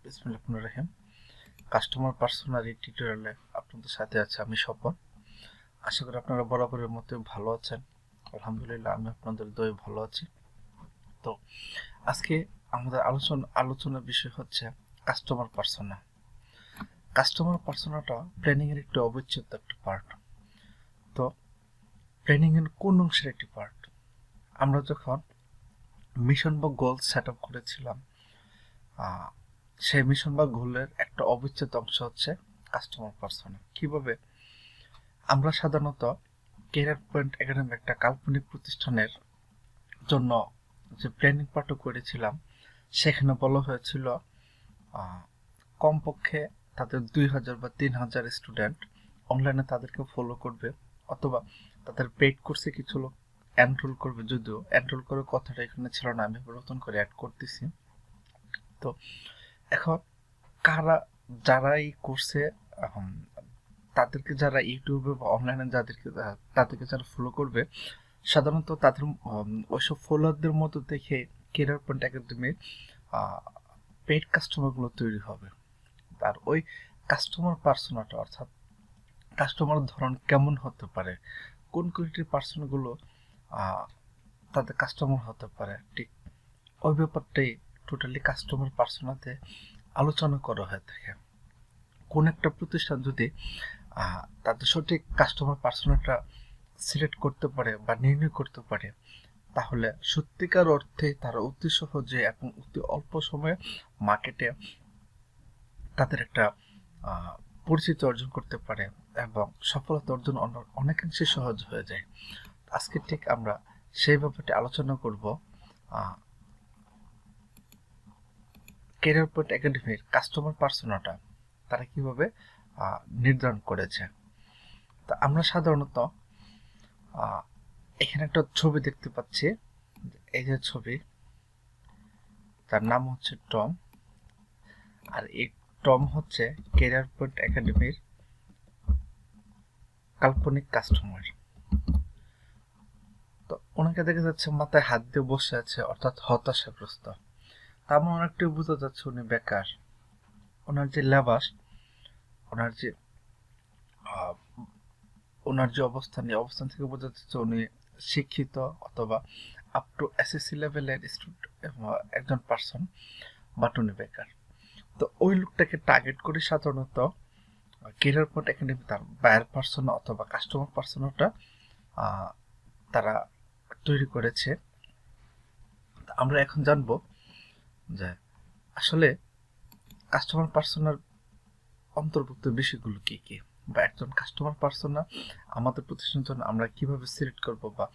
বিসমিল্লাহির রহিম। Customer personally টিউটোরিয়ালে আপনাদের সাথে আছে আমি স্বপন। আশা করি আপনারা বরাবরের মতো ভালো আছেন। আলহামদুলিল্লাহ, আমি আপনাদের দয়ে ভালো আছি। তো আজকে আমাদের আলোচনার বিষয় হচ্ছে কাস্টমার পার্সোনা। কাস্টমার পার্সোনাটা প্ল্যানিং এর একটি অবিচ্ছেদ্য একটা পার্ট। তো প্ল্যানিং এর কোন অংশের একটি পার্ট? আমরা যখন মিশন বা গোল সেট আপ করেছিলাম, সেই মিশন বা গোলের একটা অবিচ্ছেদ্য অংশ হচ্ছে কাস্টমার পার্সোনা। কিভাবে? আমরা সাধারণত কেরিয়ার পয়েন্ট একাডেমি একটা কাল্পনিক প্রতিষ্ঠানের জন্য যে প্ল্যানিং পার্টও করেছিলাম, সেখানে বলা হয়েছিল কমপক্ষে তাদের 2000 বা 3000 স্টুডেন্ট অনলাইনে তাদেরকে ফলো করবে, অথবা তাদের পেইড কোর্সে কিছু লোক এনরোল করবে। যদিও এনরোল করার কথাটা এখানে ছিল না, আমি নতুন করে অ্যাড করতেছি। তো এখন যারা এই কোর্সে তাদেরকে যারা ইউটিউবে বা অনলাইনে তাদেরকে যারা ফলো করবে, সাধারণত তাদের ওইসব ফলোয়ারদের মতো দেখে কেরিয়ার পয়েন্ট একাডেমির পেইড কাস্টমারগুলো তৈরি হবে। আর ওই কাস্টমার পার্সোনাটা, অর্থাৎ কাস্টমার ধরন কেমন হতে পারে, কোন কোয়ালিটির পার্সনগুলো তাদের কাস্টমার হতে পারে, ঠিক ওই ব্যাপারটাই টোটালি কাস্টমার পার্সোনাতে আলোচনা করা হয়ে থাকে। কোন একটা প্রতিষ্ঠান যদি তাদের সঠিক কাস্টমার পার্সোনাটা সিলেক্ট করতে পারে বা নির্ণয় করতে পারে, তাহলে সত্যিকার অর্থে তারা অতি সহজে এবং অতি অল্প সময়ে মার্কেটে তাদের একটা পরিচিতি অর্জন করতে পারে এবং সফলতা অর্জন অনেকাংশে সহজ হয়ে যায়। আজকে ঠিক আমরা সেই ব্যাপারটি আলোচনা করব। ক্যারিয়ার পয়েন্ট একাডেমির কাস্টমার পার্সোনাটা তারা কিভাবে নির্ধারণ করেছে। তা আমরা সাধারণত এখানে একটা ছবি দেখতে পাচ্ছি। এই যে ছবি, তার নাম হচ্ছে টম। আর এই টম হচ্ছে ক্যারিয়ার পয়েন্ট একাডেমির কাল্পনিক কাস্টমার। তো ওনাকে দেখা যাচ্ছে মাথায় হাত দিয়ে বসে আছে, অর্থাৎ হতাশাগ্রস্ত। তার মানে অনেকটাই বোঝা যাচ্ছে উনি বেকার। ওনার যে লেবাস, ওনার যে অবস্থান, এই অবস্থান থেকে বোঝা যাচ্ছে উনি শিক্ষিত অথবা আপ টু এসএসসি লেভেলের একজন পার্সন, বাট উনি বেকার। তো ওই লোকটাকে টার্গেট করে সাধারণত ক্যারিয়ার পয়েন্ট একাডেমি তার বায়ার পার্সোনা অথবা কাস্টমার পার্সোনাটা তারা তৈরি করেছে। আমরা এখন জানবো যে আসলে কাস্টমার পার্সোনার অন্তর্ভুক্ত বিষয়গুলো কি কি, বা একজন কাস্টমার পার্সোনা আমাদের প্রতিষ্ঠানের জন্য আমরা কিভাবে সিলেক্ট করব, বা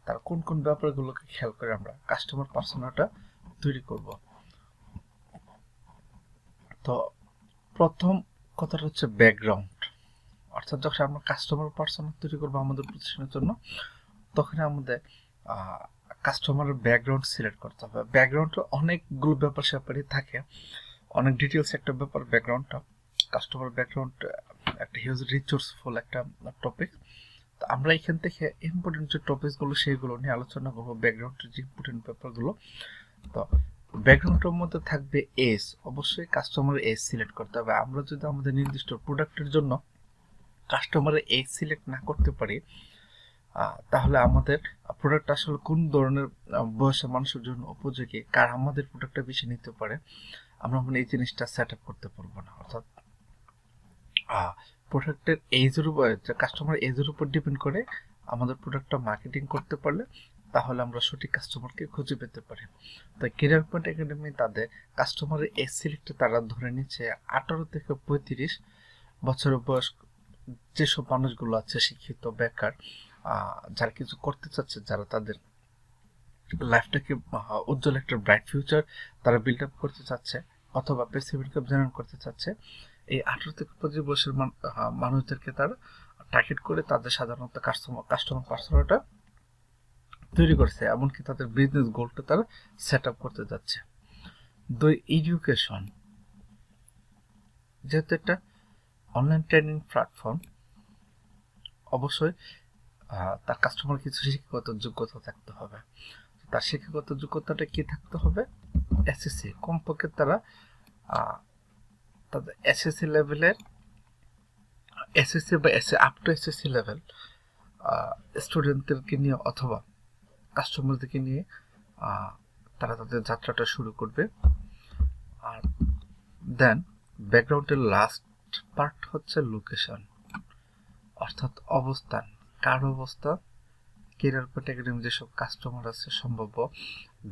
তার কোন কোন ব্যাপারগুলোকে খেয়াল করে আমরা কাস্টমার পার্সোনাটা তৈরি করব। তো প্রথম কথাটা হচ্ছে ব্যাকগ্রাউন্ড। অর্থাৎ যখন আমরা কাস্টমার পার্সোনা তৈরি করবো আমাদের প্রতিষ্ঠানের জন্য, তখন আমাদের কাস্টমারের ব্যাকগ্রাউন্ড সিলেক্ট করতে হবে। ব্যাকগ্রাউন্ডে অনেকগুলো ব্যাপার স্যাপারই থাকে, অনেক ডিটেলস একটা ব্যাপার ব্যাকগ্রাউন্ডটা। কাস্টমার ব্যাকগ্রাউন্ড একটা হিউজ রিসোর্সফুল একটা টপিক। তো আমরা এখান থেকে ইম্পর্টেন্ট যে টপিকসগুলো সেইগুলো নিয়ে আলোচনা করবো, ব্যাকগ্রাউন্ডের যে ইম্পর্টেন্ট ব্যাপারগুলো। তো ব্যাকগ্রাউন্ডের মধ্যে থাকবে এজ। অবশ্যই কাস্টমারের এজ সিলেক্ট করতে হবে। আমরা যদি আমাদের নির্দিষ্ট প্রোডাক্টের জন্য কাস্টমারের এজ সিলেক্ট না করতে পারি, তাহলে আমাদের প্রোডাক্ট আসলে কোন ধরনের বয়সের মানুষের জন্য উপযোগী, কার আমাদের প্রোডাক্টটা বেশি নিতে পারে, আমরা এই জিনিসটা সেট আপ করতে পারবো না। অর্থাৎ প্রোডাক্টের এজের উপর, কাস্টমার এজের উপর ডিপেন্ড করে আমাদের প্রোডাক্টটা মার্কেটিং করতে পারলে তাহলে আমরা সঠিক কাস্টমারকে খুঁজে পেতে পারি। তাই ক্যারিয়ার পয়েন্ট একাডেমি তাদের কাস্টমারের এজ সিলেক্টে তারা ধরে নিচ্ছে 18 থেকে 35 বছরের বয়স যেসব মানুষগুলো আছে, শিক্ষিত, বেকার, যারা কিছু করতে চাচ্ছে, যারা তাদের লাইফটাকে উজ্জ্বল একটা ব্রাইট ফিউচার তারা বিল্ড আপ করতে চাচ্ছে অথবা প্যাসিভ ইনকাম জেনারেট করতে চাচ্ছে, এই 18 থেকে 25 বছরের মানুষদেরকে তারা টার্গেট করে তাদের সাধারণত কাস্টমার পার্সোনাটা তৈরি করছে, এমনকি তাদের বিজনেস গোলটা তারা সেট আপ করতে যাচ্ছে। দুই, এডুকেশন। যেহেতু একটা অনলাইন ট্রেনিং প্ল্যাটফর্ম, অবশ্যই তার কাস্টমার কিছু শিক্ষাগত যোগ্যতা থাকতে হবে। তার শিক্ষাগত যোগ্যতাটা কি থাকতে হবে? এসএসসি, কমপক্ষে তারা তাদের এসএসসি লেভেলের এসএসসি বা আপ টু এসএসসি লেভেল স্টুডেন্টদেরকে নিয়ে অথবা কাস্টমারদেরকে নিয়ে তারা তাদের যাত্রাটা শুরু করবে। আর দেন ব্যাকগ্রাউন্ডের লাস্ট পার্ট হচ্ছে লোকেশন, অর্থাৎ অবস্থান, কার অবস্থান, কেরিয়ার পয়েন্ট একাডেমি যেসব কাস্টমার আছে, সম্ভাব্য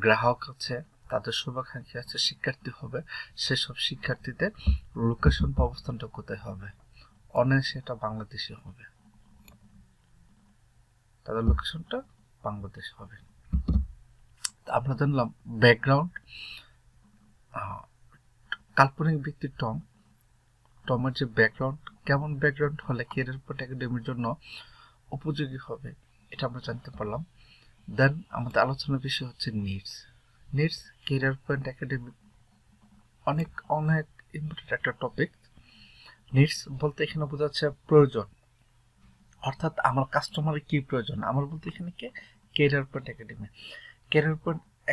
গ্রাহক আছে, তাদের শুভাকাঙ্ক্ষী আছে, শিক্ষার্থী হবে, সেসব শিক্ষার্থীদের লোকেশন বা অবস্থানটা কোথায় হবে, অনায়াসে এটা বাংলাদেশে হবে, তাদের লোকেশনটা বাংলাদেশ হবে। আমরা জানলাম ব্যাকগ্রাউন্ড, কাল্পনিক ব্যক্তির টমের যে ব্যাকগ্রাউন্ড, কেমন ব্যাকগ্রাউন্ড হলে কেরিয়ার পয়েন্ট একাডেমির জন্য উপযোগী হবে এটা আমরা জানতে পারলাম। দেন আমাদের আলোচনার বিষয় হচ্ছে নিডস কেরিয়ার পয়েন্ট একাডেমি অনেক অনেক ইম্পর্টেন্ট একটা টপিক। নিডস বলতে এখানে বোঝাচ্ছে প্রয়োজন, অর্থাৎ আমার কাস্টমারের কি প্রয়োজন, আমার বলতে এখানে কে কেরিয়ার পয়েন্ট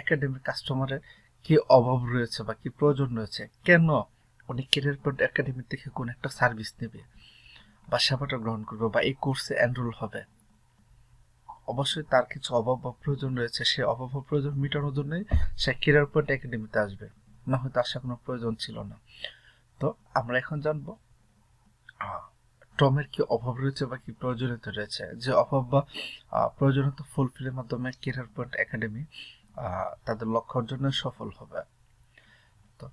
একাডেমি কাস্টমারের কি অভাব রয়েছে বা কি প্রয়োজন রয়েছে, কেন উনি কেরিয়ার পয়েন্ট একাডেমি থেকে কোন একটা সার্ভিস নেবে বা সেবাটা গ্রহণ করবে বা এই কোর্সে এনরোল হবে। অবশ্যই তার কিছু অভাব বা প্রয়োজন রয়েছে, সেই অভাব বা প্রয়োজন মেটানোর জন্যই সে কেরিয়ার পয়েন্ট একাডেমিতে আসবে, না হয়তো আসার কোনো প্রয়োজন ছিল না। তো আমরা এখন জানবো টমের কি অভাব রয়েছে বা কি প্রয়োজনীয়তা রয়েছে, যে অভাব বা প্রয়োজনীয়তা ফুলফিলের মাধ্যমে কেরিয়ার পয়েন্ট একাডেমি তাদের লক্ষ্য অর্জনে সফল হবে। তো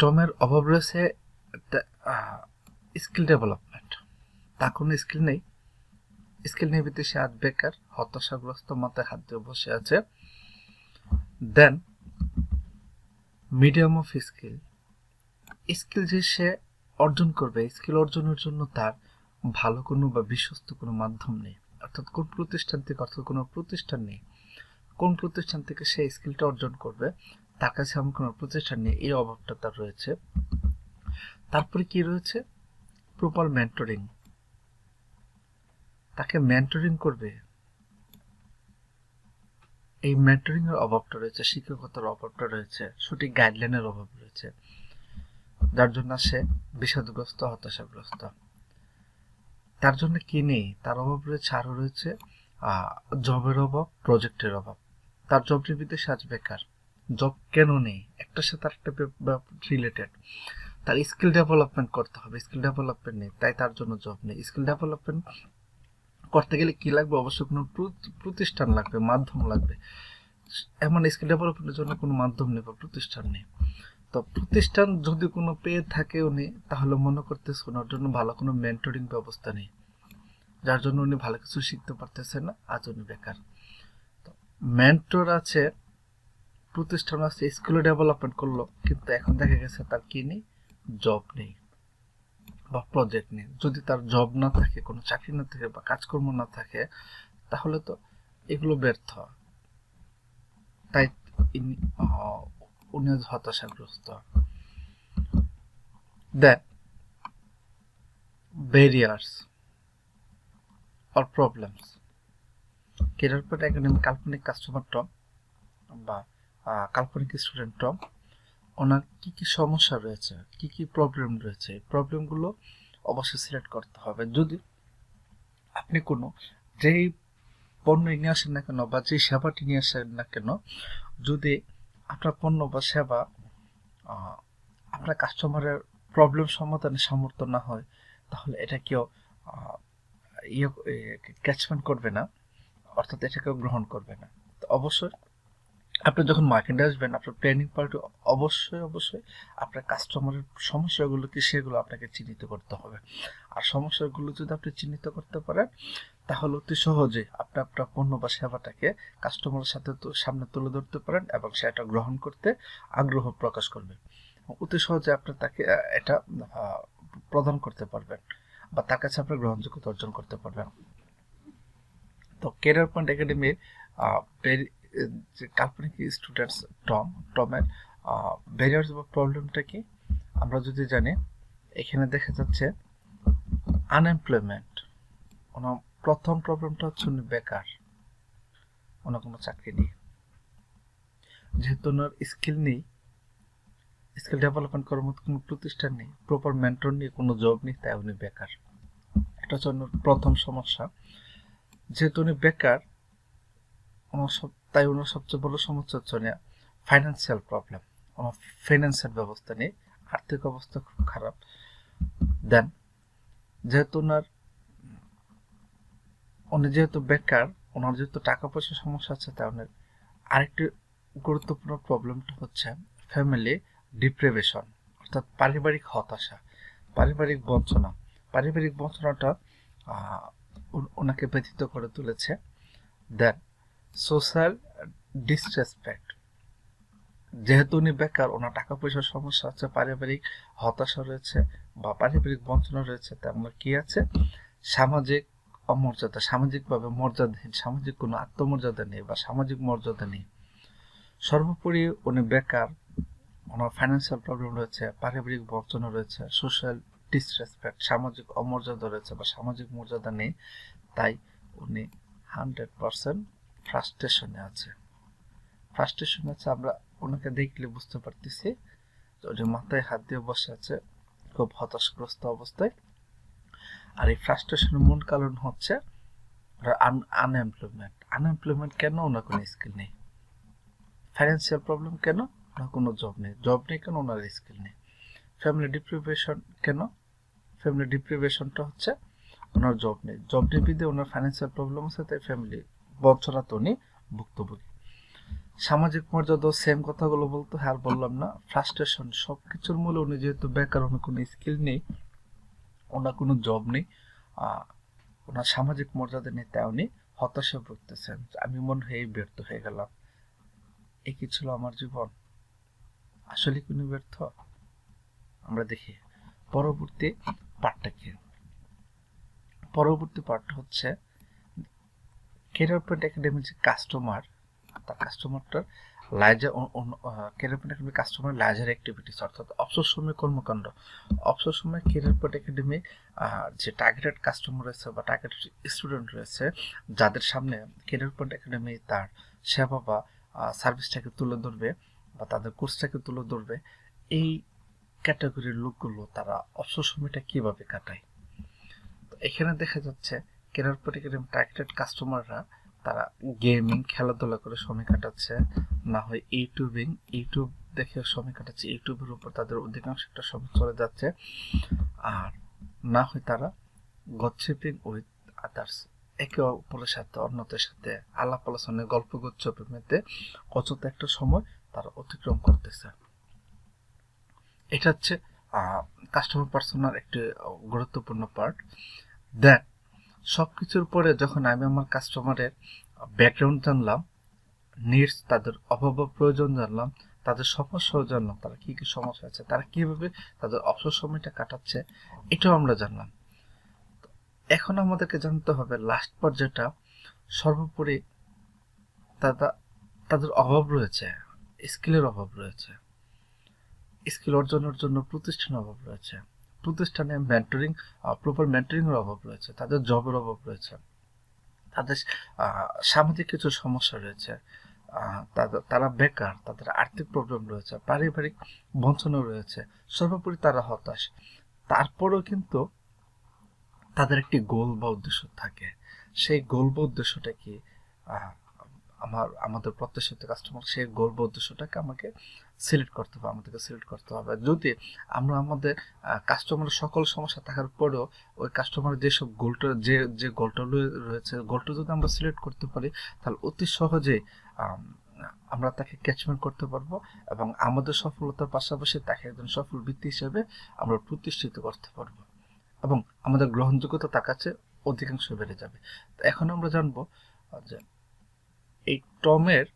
টমের অভাব রয়েছে স্কিল ডেভেলপমেন্ট, তার কোনো স্কিল নেই বিদেশে আজ বেকার, হতাশাগ্রস্ত, মাথায় হাত দিয়ে বসে আছে। দেন মিডিয়াম অফ স্কিল যে সে অর্জন করবে, স্কিল অর্জনের জন্য তার ভালো কোনো বা বিশ্বস্ত কোনো মাধ্যম নেই, অর্থাৎ কোন প্রতিষ্ঠান নেই, কোন প্রতিষ্ঠান থেকে সে স্কিলটা অর্জন করবে তার কাছে এমন কোনো প্রতিষ্ঠান নেই, এই অভাবটা তার রয়েছে। তারপরে কি রয়েছে, প্রপার মেন্টরিং, তাকে মেন্টরিং করবে, এই মেন্টরিং এর অভাবটা রয়েছে, শিক্ষকতার অভাবটা রয়েছে, সঠিক গাইডলাইনের অভাব রয়েছে, যার জন্য সে বিষাদগ্রস্ত, হতাশাগ্রস্ত। তার জন্য কি নেই, তার অভাব রয়েছে, আরো রয়েছে জবের অভাব, প্রজেক্টের অভাব, তার জব নেই বিদেশে আজ বেকার। জব কেন নেই, একটার সাথে আরেকটা রিলেটেড, তার স্কিল ডেভেলপমেন্ট করতে হবে, স্কিল ডেভেলপমেন্ট নেই, তাই তার জন্য জব নেই। স্কিল ডেভেলপমেন্ট করতে গেলে কি লাগবে, অবশ্যই কোনো প্রতিষ্ঠান লাগবে, মাধ্যম লাগবে, এমন স্কিল ডেভেলপমেন্টের জন্য কোনো মাধ্যম নেই বা প্রতিষ্ঠান নেই। তো প্রতিষ্ঠান যদি কোনো পেয়ে থাকে উনি, তাহলে মনে করতেছে ওনার জন্য ভালো কোনো মেন্টরিং ব্যবস্থা নেই, যার জন্য উনি ভালো কিছু শিখতে পারতেছেন না, আজ উনি বেকার। তো মেন্টর আছে, প্রতিষ্ঠান আছে, স্কিল ডেভেলপমেন্ট করলো, কিন্তু এখন দেখা গেছে তার কি নেই, জব নেই বা প্রজেক্ট নেই। যদি তার জব না থাকে, কোনো চাকরি না থাকে বা কাজকর্ম না থাকে, তাহলে তো এগুলো ব্যর্থ, তাই উনি হতাশাগ্রস্ত। Then barriers or problems, career point academy কাল্পনিক কাস্টমার টম বা কাল্পনিক স্টুডেন্ট টম, ওনার কি কি সমস্যা রয়েছে, কি কি প্রবলেম রয়েছে, প্রবলেমগুলো অবশ্যই সিলেক্ট করতে হবে। যদি আপনি কোনো যেই পণ্য নিয়ে আসেন না কেন বা যে সেবাটি নিয়ে আসেন না কেন, যদি আপনার পণ্য বা সেবা আপনার কাস্টমারের প্রবলেম সমাধানে সামর্থ্য না হয়, তাহলে এটা কেউ ক্যাচমেন্ট করবে না, অর্থাৎ এটা কেউ গ্রহণ করবে না। তো অবশ্যই আপনি যখন মার্কেটে আসবেন, আপনার প্ল্যানিং পার্টি অবশ্যই আপনার কাস্টমারের সমস্যাগুলো কি সেগুলো আপনাকে চিহ্নিত করতে হবে। আর সমস্যাগুলো যদি আপনি চিহ্নিত করতে পারেন, তাহলে অতি সহজে আপনি আপনার পণ্য বা সেবাটাকে কাস্টমারের সাথে সামনে তুলে ধরতে পারেন এবং সেটা গ্রহণ করতে আগ্রহ প্রকাশ করবে। অতি সহজে আপনি তাকে এটা প্রদান করতে পারবেন বা তার কাছে আপনার গ্রহণযোগ্যতা অর্জন করতে পারবেন। তো কেরিয়ার পয়েন্ট একাডেমির যে কাল্পনিক স্টুডেন্টস টমের ব্যারিয়ার্স বা প্রবলেমটা কি আমরা যদি জানি, এখানে দেখা যাচ্ছে আনএমপ্লয়মেন্ট, ওনার প্রথম প্রবলেমটা হচ্ছে উনি বেকার, ওনার কোনো চাকরি নেই, যেহেতু ওনার স্কিল নেই, স্কিল ডেভেলপমেন্ট করার মতো কোনো প্রতিষ্ঠান নেই, প্রপার মেন্টর নেই, কোনো জব নেই, তাই উনি বেকার। এটা হচ্ছে ওনার প্রথম সমস্যা। যেহেতু উনি বেকার, তাই ওনার সবচেয়ে বড় সমস্যা হচ্ছে ফাইন্যান্সিয়াল প্রবলেম। ওনার ফাইন্যান্সিয়াল ব্যবস্থা নেই, আর্থিক অবস্থা খুব খারাপ। দেন যেহেতু উনি যেহেতু বেকার, ওনার যেহেতু টাকা পয়সার সমস্যা আছে, তাই ওনার আরেকটি গুরুত্বপূর্ণ প্রবলেমটা হচ্ছে ফ্যামিলি ডিপ্রিভেশন, অর্থাৎ পারিবারিক হতাশা, পারিবারিক বঞ্চনা। পারিবারিক বঞ্চনাটা ওনাকে ব্যথিত করে তুলেছে। দেন সোশ্যাল ডিসরেসপেক্ট, যেহেতু উনি বেকার, ওনার টাকা পয়সার সমস্যা আছে, পারিবারিক হতাশা রয়েছে বা পারিবারিক বঞ্চনা রয়েছে, তার মানে কি আছে, সামাজিক অমর্যাদা, সামাজিকভাবে মর্যাদাহীন, সামাজিক কোনো আত্মমর্যাদা নেই বা সামাজিক মর্যাদা নেই। সর্বোপরি উনি বেকার, ওনার ফাইন্যান্সিয়াল প্রবলেম রয়েছে, পারিবারিক বঞ্চনা রয়েছে, সোশ্যাল ডিসরেসপেক্ট, সামাজিক অমর্যাদা রয়েছে বা সামাজিক মর্যাদা নেই, তাই উনি 100% ফ্রাস্ট্রেশনে আছে। আমরা ওনাকে দেখলে বুঝতে পারতেছি যে উনি মাথায় হাত দিয়ে বসে আছে, খুব হতাশগ্রস্ত অবস্থায়। আর এই ফ্রাস্ট্রেশনের মূল কারণ হচ্ছে আনএমপ্লয়মেন্ট। কেন? ওনার কোনো স্কিল নেই। ফাইন্যান্সিয়াল প্রবলেম কেন? ওনার কোনো জব নেই কেন? ওনার স্কিল নেই। ফ্যামিলি ডিপ্রিভেশন কেন? ফ্যামিলি ডিপ্রিভেশনটা হচ্ছে ওনার জব নেই বিধে ওনার ফাইন্যান্সিয়াল প্রবলেম আছে, তাই ফ্যামিলি বঞ্চনা তো উনি ভুক্তভোগী। সামাজিক মর্যাদা সেম কথাগুলো বলতো, আর বললাম না। ফ্রাস্ট্রেশন, সবকিছুর মূলে উনি যেহেতু বেকার, ওনার কোনো স্কিল নেই, ওনার কোনো জব নেই, ওনার সামাজিক মর্যাদা নেই, তাই উনি হতাশা ভুগতেছেন। আমি মনে হয় ব্যর্থ হয়ে গেলাম। এই কি ছিল আমার জীবন? আসলে কোনো ব্যর্থ? আমরা দেখি পরবর্তী পার্টটা কি। পরবর্তী পার্ট হচ্ছে ক্যারিয়ার পয়েন্ট একাডেমির যে কাস্টমার, তার কাস্টমারটার career point academy customer larger activities, অর্থাৎ অবসর সময় কর্মকাণ্ড। অবসর সময় ক্যারিয়ার পয়েন্ট একাডেমি যে টার্গেটেড কাস্টমার রয়েছে বা টার্গেটেড স্টুডেন্ট রয়েছে, যাদের সামনে ক্যারিয়ার পয়েন্ট একাডেমি তার সেবা বা সার্ভিসটাকে তুলে ধরবে বা তাদের কোর্সটাকে তুলে ধরবে, এই ক্যাটাগরির লোকগুলো তারা অবসর সময়টা কিভাবে কাটায়। তো এখানে দেখা যাচ্ছে ক্যারিয়ার পয়েন্ট একাডেমি টার্গেটেড কাস্টমাররা তারা গেমিং, খেলাধুলা করে সময় কাটাচ্ছে, না হয় ইউটিউব দেখে সময় কাটাচ্ছে, ইউটিউবের উপর তাদের অধিকাংশ একটা সময় চলে যাচ্ছে, আর না হয় তারা গসিপিং উইথ আদার্স, একে অপরের সাথে, অন্যদের সাথে আলাপ আলোচনায় গল্প গুজবে মেতে অযথা একটা সময় তারা অতিক্রম করতেছে। এটা হচ্ছে কাস্টমার পার্সোনার একটি গুরুত্বপূর্ণ পার্ট। দেন সবকিছুর পরে যখন আমি আমার কাস্টমারের ব্যাকগ্রাউন্ড জানলাম, নিডস, তাদের অভাব প্রয়োজন জানলাম, তাদের সমস্যাও জানলাম, তারা কি কি সমস্যা আছে, তারা কিভাবে তাদের অবসর সময়টা কাটাচ্ছে, এটাও আমরা জানলাম। এখন আমাদেরকে জানতে হবে লাস্ট পর্যায়টা, সর্বোপরি তাদের অভাব রয়েছে, স্কিলের অভাব রয়েছে, স্কিল অর্জনের জন্য প্রতিষ্ঠানের অভাব রয়েছে, প্রতিষ্ঠানে প্রপার মেন্টরিং এর অভাব রয়েছে, তাদের জবের অভাব রয়েছে, তাদের সামাজিক কিছু সমস্যা রয়েছে, তারা বেকার, তাদের আর্থিক প্রবলেম রয়েছে, পারিবারিক বঞ্চনা রয়েছে, সর্বোপরি তারা হতাশ। তারপরেও কিন্তু তাদের একটি গোল বা উদ্দেশ্য থাকে। সেই গোল বা উদ্দেশ্যটা কি? আমাদের প্রত্যাশিত কাস্টমার সেই গোল বা উদ্দেশ্যটাকে আমাদেরকে সিলেক্ট করতে হবে। যদি আমরা আমাদের কাস্টমারের সকল সমস্যা থাকার পরেও ওই কাস্টমারের যেসব যে গোলটা রয়েছে, গোলটা যদি আমরা সিলেক্ট করতে পারি, তাহলে অতি সহজেই আমরা তাকে ক্যাচমেন্ট করতে পারবো এবং আমাদের সফলতার পাশাপাশি তাকে একজন সফল ব্যক্তি হিসেবে আমরা প্রতিষ্ঠিত করতে পারবো এবং আমাদের গ্রহণযোগ্যতা তার কাছে অধিকাংশ বেড়ে যাবে। এখন আমরা জানবো যে এই টমের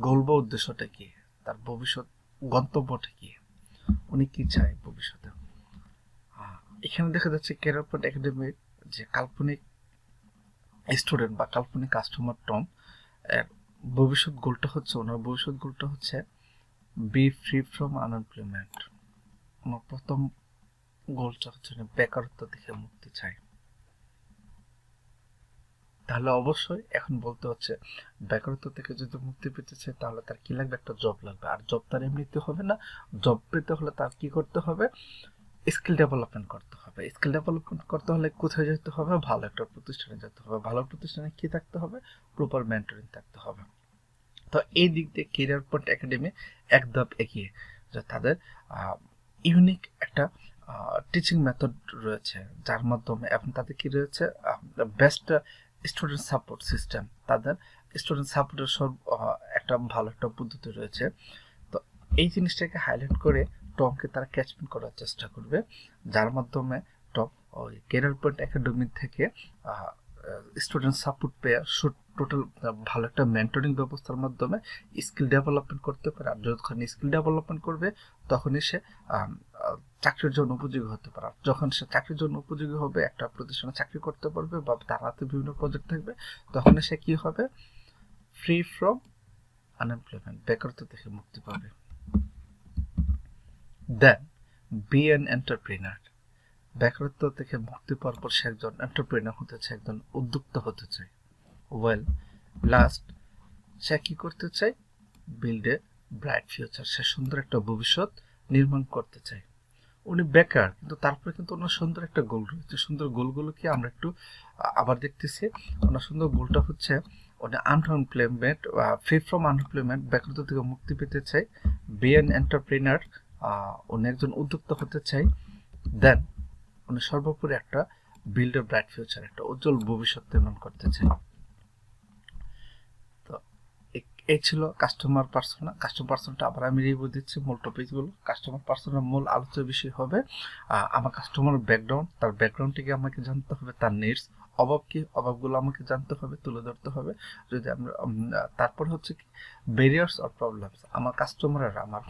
গোল বা উদ্দেশ্যটা কি, তার ভবিষ্যৎ গন্তব্যটা কি, উনি কি চায় ভবিষ্যতে। এখানে দেখা যাচ্ছে ক্যারিয়ার পয়েন্ট একাডেমির যে কাল্পনিক স্টুডেন্ট বা কাল্পনিক কাস্টমার টম, ওনার ভবিষ্যৎ গোলটা হচ্ছে বি ফ্রি ফ্রম আনএমপ্লয়মেন্ট। ওনার প্রথম গোলটা হচ্ছে বেকারত্ব থেকে মুক্তি চাই। তাহলে অবশ্যই এখন বলতে হচ্ছে বেকারত্ব থেকে যদি মুক্তি পেতে চায় তাহলে তার কি লাগবে, একটা জব লাগবে। আর জব তার এমনিতে হবে না, জব পেতে হলে তার কি করতে হবে, স্কিল ডেভেলপমেন্ট করতে হবে। স্কিল ডেভেলপমেন্ট করতে হলে কোথায় যেতে হবে, ভালো একটা প্রতিষ্ঠানে যেতে হবে। ভালো প্রতিষ্ঠানে কি থাকতে হবে, প্রপার মেন্টরিং থাকতে হবে। তো এই দিক দিয়ে কেরিয়ার পয়েন্ট একাডেমি এক ধাপ এগিয়ে, যে তাদের ইউনিক একটা টিচিং মেথড রয়েছে, যার মাধ্যমে এখন তাদের কি রয়েছে, বেস্ট স্টুডেন্ট সাপোর্ট সিস্টেম। তাদের স্টুডেন্ট সাপোর্টের সব একটা ভালো একটা পদ্ধতি রয়েছে। তো এই জিনিসটাকে হাইলাইট করে টমকে তারা ক্যাচমেন্ট করার চেষ্টা করবে, যার মাধ্যমে টম ওই কেরিয়ার পয়েন্ট একাডেমি থেকে স্টুডেন্ট সাপোর্ট পেয়ে টোটাল ভালো একটা মেন্টরিং ব্যবস্থার মাধ্যমে স্কিল ডেভেলপমেন্ট করতে পারে। আর যখন স্কিল ডেভেলপমেন্ট করবে তখনই সে চাকরির জন্য উপযোগী হতে পারে। যখন সে চাকরির জন্য উপযোগী হবে, একটা প্রতিষ্ঠানে চাকরি করতে পারবে বা তার হাতে বিভিন্ন প্রজেক্ট থাকবে, তখন সে কি হবে, ফ্রি ফ্রম আনএমপ্লয়মেন্ট, বেকারত্ব থেকে মুক্তি পাবে। দেন বি অ্যান এন্টারপ্রেনার। বেকারত্ব থেকে মুক্তি পাওয়ার পর সে একজন এন্টারপ্রেনার হতে চায়, একজন উদ্যোক্তা হতে চায়। ওয়েল, লাস্ট সে কি করতে চায়, বিল্ড এ ব্রাইট ফিউচার, সে সুন্দর একটা ভবিষ্যৎ নির্মাণ করতে চায়। উনি বেকার, কিন্তু তারপরে কিন্তু ওনার সুন্দর একটা গোল রয়েছে। সুন্দর গোলগুলো কি আমরা একটু আবার দেখতেছি। ওনার সুন্দর গোলটা হচ্ছে উনি আনএমপ্লয়মেন্ট, ফ্রি ফ্রম আনএমপ্লয়মেন্ট, বেকারত্ব থেকে মুক্তি পেতে চাই। বি অ্যান এন্টারপ্রেনার, উনি একজন উদ্যোক্তা হতে চাই। দেন উনি সর্বোপরি একটা বিল্ড এ ব্রাইট ফিউচার, একটা উজ্জ্বল ভবিষ্যৎ নির্মাণ করতে চাই। তো এই ছিল কাস্টমার পার্সোনা। কাস্টমার পার্সোনাটা আবার আমি রিভিউ দিচ্ছি, মূল টপিকগুলো। কাস্টমার পার্সোনার মূল আলোচ্য বিষয় হবে আমার কাস্টমার ব্যাকগ্রাউন্ড, তার ব্যাকগ্রাউন্ডটিকে আমাকে জানতে হবে, তার নিডস, অভাব কি, অভাবগুলো আমাকে জানতে হবে, তুলে ধরতে হবে। যদি আমরা তারপর হচ্ছে কি ব্যারিয়ার্স অর প্রবলেমস, আমার কাস্টমারের, আমার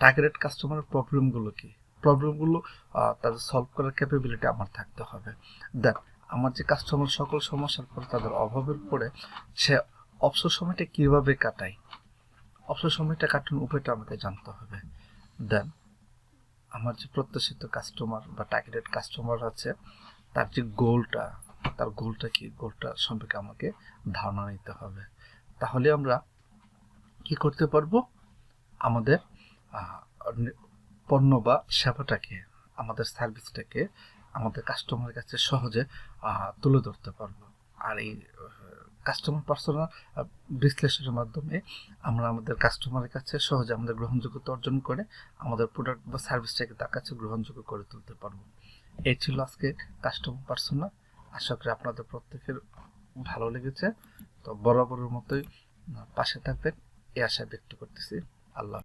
টার্গেটেড কাস্টমারের প্রবলেমগুলো কি, প্রবলেমগুলো তাদের সলভ করার ক্যাপাবিলিটি আমার থাকতে হবে। দেন আমার যে কাস্টমার সকল সমস্যার পরে তাদের অভাবের পরে সে অবসর সময়টা কিভাবে কাটায়, অবসর সময়টা কাটানোর উপায়টা আমাকে জানতে হবে। দেন আমার যে প্রত্যাশিত কাস্টমার বা টার্গেটেড কাস্টমার আছে, তার যে গোলটা, তার গোলটা কি, গোলটা সম্পর্কে আমাকে ধারণা নিতে হবে। তাহলে আমরা কি করতে পারবো, আমাদের পণ্য বা সেবাটাকে, আমাদের সার্ভিসটাকে আমাদের কাস্টমারের কাছে সহজে তুলে ধরতে পারবো। আর এই কাস্টমার পার্সোনা বিশ্লেষণের মাধ্যমে আমরা আমাদের কাস্টমারের কাছে সহজে আমাদের গ্রহণযোগ্যতা অর্জন করে আমাদের প্রোডাক্ট বা সার্ভিসটাকে তার কাছে গ্রহণযোগ্য করে তুলতে পারবো। এই ছিল আজকে কাস্টমার পার্সোনা। আশা করি আপনাদের প্রত্যেকের ভালো লেগেছে। তো বরাবরের মতোই পাশে থাকবেন এই আশা ব্যক্ত করতেছি। আল্লাহ।